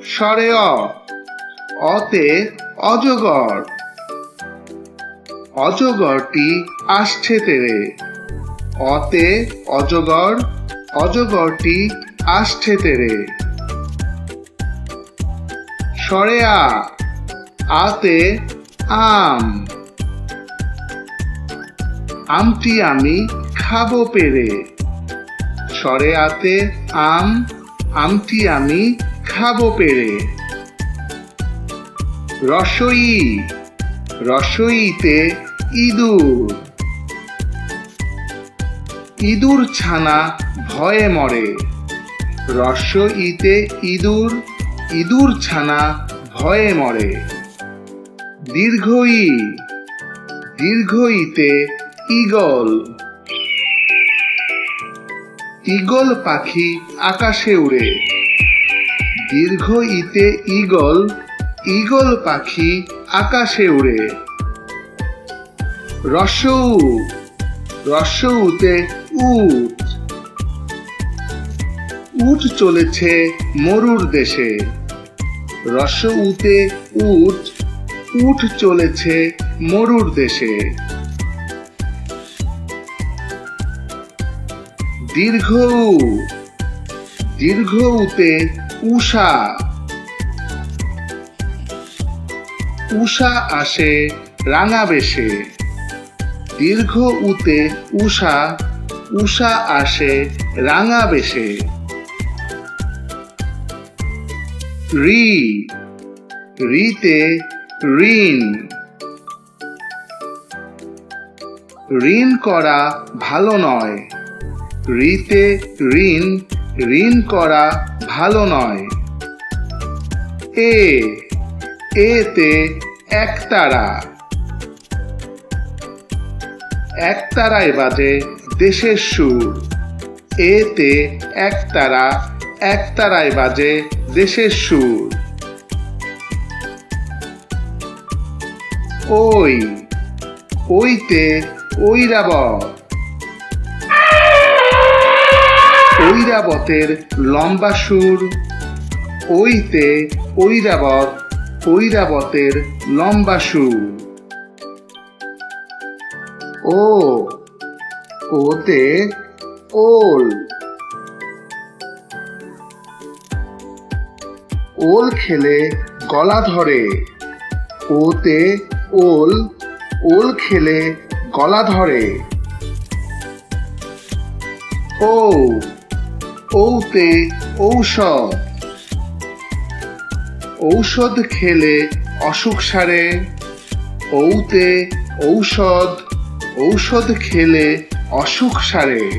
স্বরে অ, অতে অজগর। অজগরটি আসছে তেরে। অতে অজগর, অজগরটি আসছে তেরে। স্বরে আ, আতে আম। আমটি আমি খাবো পেরে। স্বরে আতে আম, আমটি আমি খাবো পেরে। রসই, রসইতে ইঁদুর। ইঁদুর ছানা ভয়ে মরে। রসইতে ইঁদুর, ইঁদুর ছানা ভয়ে মরে। দীর্ঘই, দীর্ঘইতে ঈগল। ঈগল পাখি আকাশে উড়ে। দীর্ঘ ইতে ঈগল, ঈগল পাখি আকাশে উড়ে। রসৌ, রসৌতে উট। উট চলেছে মরুর দেশে। রসৌতে উট, উট চলেছে মরুর দেশে। দীর্ঘ উ, দীর্ঘ উতে উষা। উষা আসে রাঙা বেশে। দীর্ঘ উতে উষা, উষা আসে রাঙা বেশে। রি, রিতে ঋণ। ঋণ করা ভালো নয়। রিতে ঋণ, ঋণ করা ভালো নয়। এ, এতে একতারা। একতারায় বাজে দেশের সুর। এতে একতারা, একতারায় বাজে দেশের সুর। ওই, ওইতে ঐরাবত। ঐরাবতের লম্বা সুর। ওইতে ঐরাবত, ঐরাবতের লম্বা সুর। ও, ওতে ওল। ওল খেলে গলা ধরে। ওতে ওল, ওল খেলে গলা ধরে। ও, ওতে ঔষধ। ঔষধ খেলে অসুখ সারে। ঔতে ঔষধ, ঔষধ খেলে অসুখ সারে।